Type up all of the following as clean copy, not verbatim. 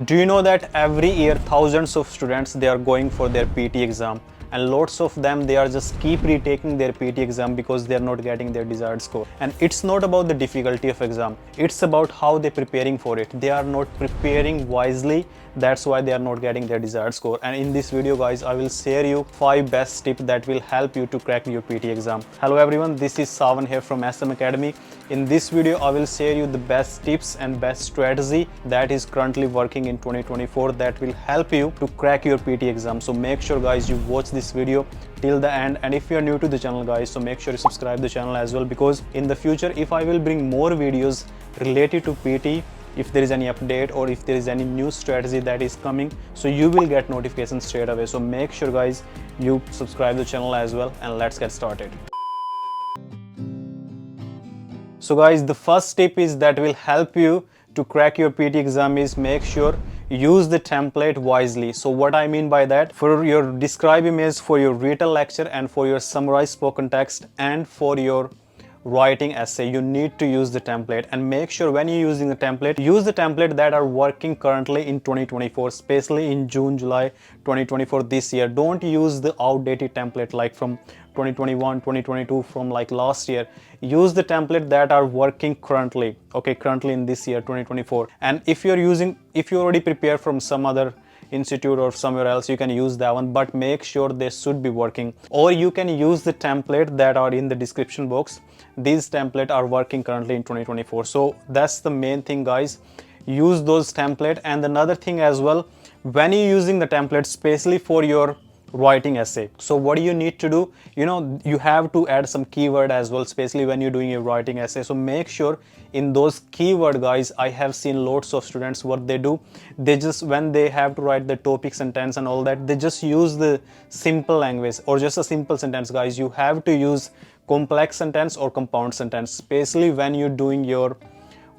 Do you know that every year thousands of students they are going for their PT exam, and lots of them they are just keep retaking their PT exam because they are not getting their desired score. And it's not about the difficulty of exam, it's about how they're preparing for it. They are not preparing wisely, that's why they are not getting their desired score. And in this video guys, I will share you 5 best tips that will help you to crack your PT exam. Hello everyone, this is Sawan here from SM Academy. In this video I will share you the best tips and best strategy that is currently working in 2024 that will help you to crack your PT exam. So make sure guys you watch this video till the end, and if you are new to the channel guys, so make sure you subscribe the channel as well, because in the future if I will bring more videos related to PT, if there is any update or if there is any new strategy that is coming, so you will get notifications straight away. So make sure guys you subscribe the channel as well, and let's get started. So guys, the first tip is that will help you to crack your PT exam is make sure use the template wisely. So what I mean by that, for your describe image, for your written lecture, and for your summarized spoken text, and for your writing essay, you need to use the template. And make sure when you're using the template, use the template that are working currently in 2024, especially in June, July 2024 this year. Don't use the outdated template like from 2021, 2022, from like last year. Use the template that are working currently, okay, currently in this year 2024. And if you already prepare from some other institute or somewhere else, you can use that one, but make sure they should be working. Or you can use the template that are in the description box. These templates are working currently in 2024. So that's the main thing guys, use those template. And another thing as well, when you're using the template especially for your writing essay, so what do you need to do, you have to add some keyword as well, especially when you're doing your writing essay. So make sure in those keyword guys, I have seen lots of students what they do, they just, when they have to write the topic sentence and all that, they just use the simple language or just a simple sentence. Guys, you have to use complex sentence or compound sentence, especially when you're doing your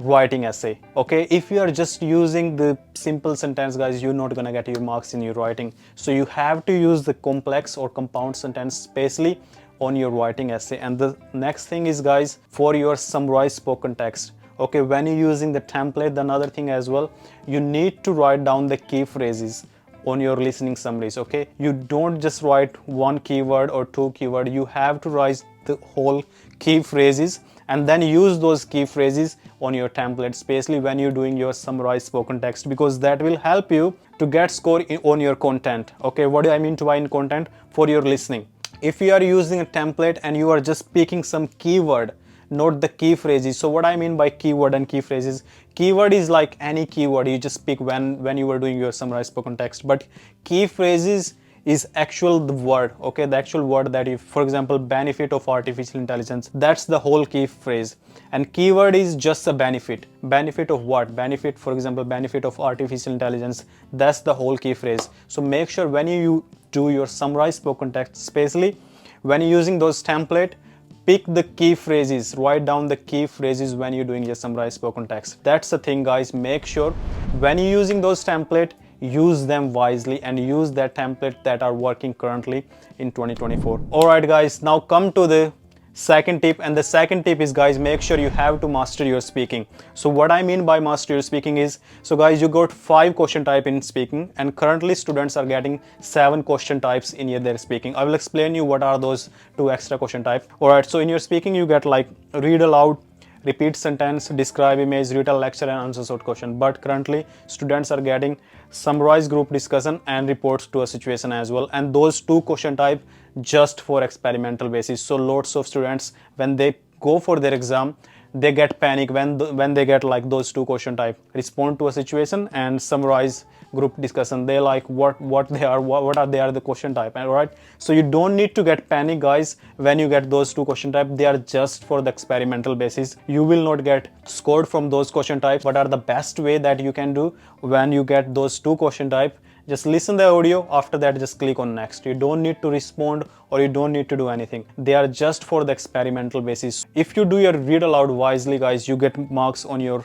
writing essay. Okay, if you are just using the simple sentence guys, you're not gonna get your marks in your writing. So you have to use the complex or compound sentence, especially on your writing essay. And the next thing is guys, for your summarized spoken text, okay, when you're using the template, another thing as well, you need to write down the key phrases on your listening summaries. Okay, you don't just write one keyword or two keyword, you have to write the whole key phrases and then use those key phrases on your template, especially when you're doing your summarized spoken text, because that will help you to get score on your content. Okay, what do I mean by in content? For your listening. If you are using a template and you are just picking some keyword, not the key phrases. So what I mean by keyword and key phrases, keyword is like any keyword you just pick when you were doing your summarized spoken text, but key phrases is actual the word, okay, the actual word that if, for example, benefit of artificial intelligence, that's the whole key phrase. And keyword is just a benefit of what, benefit, for example, benefit of artificial intelligence, that's the whole key phrase. So make sure when you do your summarized spoken text, especially when you're using those template, pick the key phrases, write down the key phrases when you're doing your summarized spoken text. That's the thing guys, make sure when you're using those template, use them wisely and use that template that are working currently in 2024. All right guys, now come to the second tip. And the second tip is guys, make sure you have to master your speaking. So what I mean by master your speaking is, so guys, you got 5 question type in speaking, and currently students are getting 7 question types in their speaking. I will explain you what are those 2 extra question type. All right, so in your speaking you get like read aloud, repeat sentence, describe image, written lecture, and answer short question. But currently students are getting summarize group discussion and reports to a situation as well, and those 2 question type just for experimental basis. So lots of students when they go for their exam, they get panic when they get like those 2 question type, respond to a situation and summarize group discussion. They like what are the question type. All right, so you don't need to get panic guys when you get those 2 question type. They are just for the experimental basis. You will not get scored from those question types. What are the best way that you can do when you get those 2 question type? Just listen the audio, after that just click on next. You don't need to respond or you don't need to do anything. They are just for the experimental basis. If you do your read aloud wisely guys, you get marks on your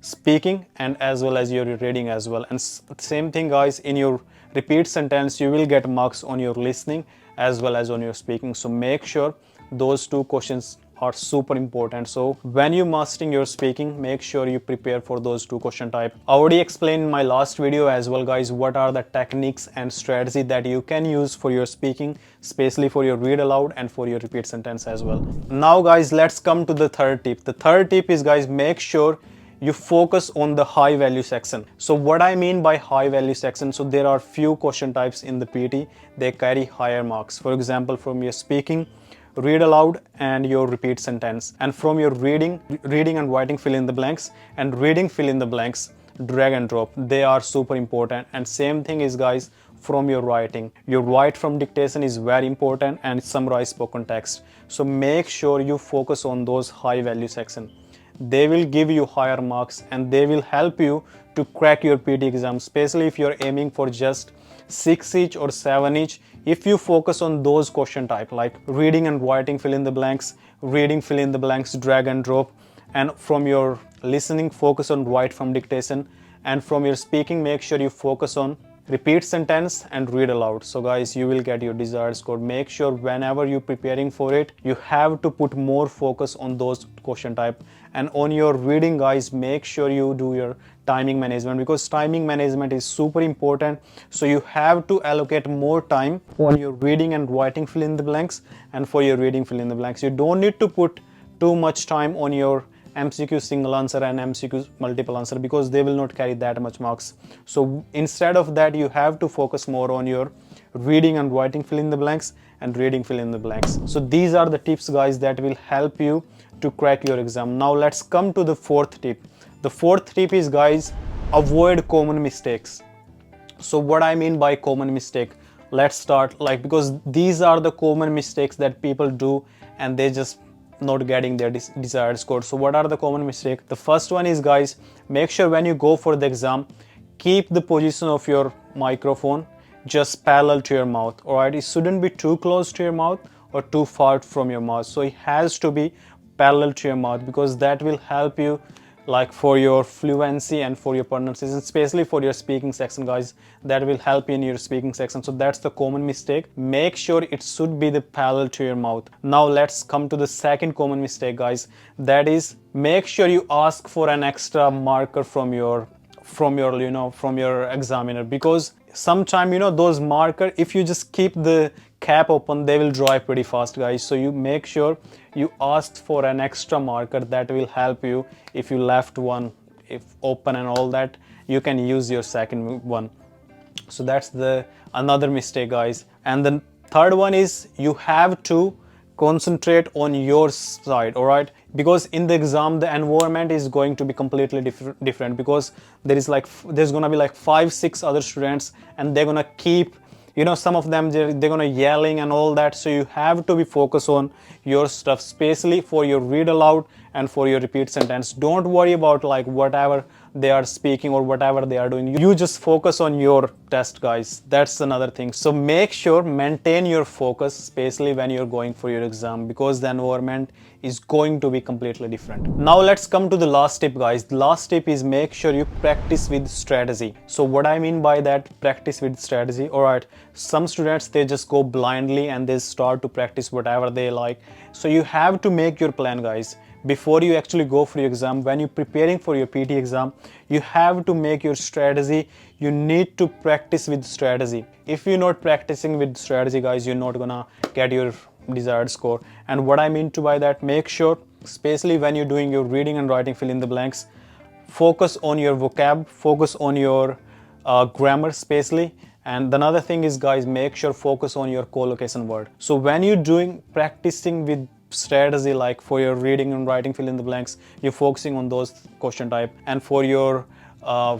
speaking and as well as your reading as well. And same thing guys, in your repeat sentence you will get marks on your listening as well as on your speaking. So make sure those 2 questions are super important. So when you mastering your speaking, make sure you prepare for those two question type. I already explained in my last video as well, guys, what are the techniques and strategy that you can use for your speaking, especially for your read aloud and for your repeat sentence as well. Now guys, let's come to the third tip. The third tip is, guys, make sure you focus on the high value section. So what I mean by high value section, so there are few question types in the PT, they carry higher marks. For example, from your speaking, read aloud, and your repeat sentence, and from your reading and writing, fill in the blanks, and reading, fill in the blanks, drag and drop, they are super important. And same thing is, guys, from your writing, your write from dictation is very important, and summarize spoken text. So make sure you focus on those high value section. They will give you higher marks and they will help you to crack your PT exam, especially if you're aiming for just 6 each or 7 each. If you focus on those question type like reading and writing, fill in the blanks, reading, fill in the blanks, drag and drop, and from your listening, focus on write from dictation, and from your speaking, make sure you focus on repeat sentence and read aloud. So guys, you will get your desired score. Make sure whenever you're preparing for it, you have to put more focus on those question type. And on your reading, guys, make sure you do your timing management, because timing management is super important. So you have to allocate more time on your reading and writing, fill in the blanks, and for your reading, fill in the blanks. You don't need to put too much time on your MCQ single answer and MCQ multiple answer, because they will not carry that much marks. So instead of that, you have to focus more on your reading and writing, fill in the blanks, and reading, fill in the blanks. So these are the tips, guys, that will help you to crack your exam. Now let's come to the fourth tip. The fourth tip is, guys, avoid common mistakes. So what I mean by common mistake, let's start because these are the common mistakes that people do and they just not getting their desired score. So what are the common mistakes? The first one is, guys, make sure when you go for the exam, keep the position of your microphone just parallel to your mouth. All right, it shouldn't be too close to your mouth or too far from your mouth. So it has to be parallel to your mouth, because that will help you for your fluency and for your pronunciation, especially for your speaking section, guys. That will help you in your speaking section. So that's the common mistake. Make sure it should be the parallel to your mouth. Now let's come to the second common mistake, guys. That is, make sure you ask for an extra marker from your examiner, because sometime those marker, if you just keep the cap open, they will dry pretty fast, guys. So you make sure you ask for an extra marker. That will help you. If you left one if open and all that, you can use your second one. So that's the another mistake, guys. And the third one is, you have to concentrate on your side. All right, because in the exam the environment is going to be completely different, because there's gonna be 5-6 other students, and they're gonna keep some of them, they're gonna yelling and all that. So you have to be focused on your stuff, especially for your read aloud and for your repeat sentence. Don't worry about whatever they are speaking or whatever they are doing. You just focus on your test, guys. That's another thing. So make sure maintain your focus, especially when you're going for your exam, because the environment is going to be completely different. Now let's come to the last tip, guys. The last tip is, make sure you practice with strategy. So what I mean by that, practice with strategy. All right, some students, they just go blindly and they start to practice whatever they like. So you have to make your plan, guys. Before you actually go for your exam, when you're preparing for your PT exam, you have to make your strategy. You need to practice with strategy. If you're not practicing with strategy, guys, you're not gonna get your desired score. And what I mean by that, make sure, especially when you're doing your reading and writing, fill in the blanks, focus on your vocab, focus on your grammar, especially. And another thing is, guys, make sure focus on your collocation word. So when you're practicing with strategy, for your reading and writing, fill in the blanks, you're focusing on those question type. And for your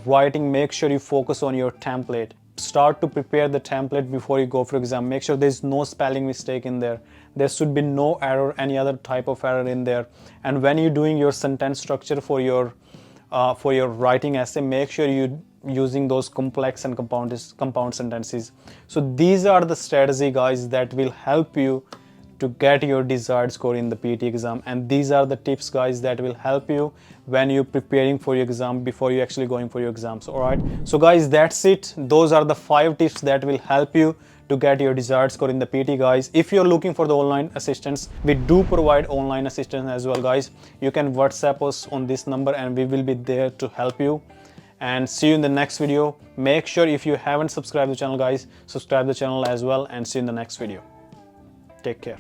writing, make sure you focus on your template. Start to prepare the template before you go for exam. Make sure there's no spelling mistake in there. There should be no error, any other type of error in there. And when you're doing your sentence structure for your writing essay, make sure you using those complex and compound sentences. So these are the strategy, guys, that will help you to get your desired score in the PT exam. And these are the tips, guys, that will help you when you're preparing for your exam, before you actually going for your exams. All right, so guys, that's it. Those are the 5 tips that will help you to get your desired score in the PT, guys. If you're looking for the online assistance, we do provide online assistance as well, guys. You can WhatsApp us on this number and we will be there to help you. And see you in the next video. Make sure if you haven't subscribed the channel, guys, subscribe the channel as well, and see you in the next video. Take care.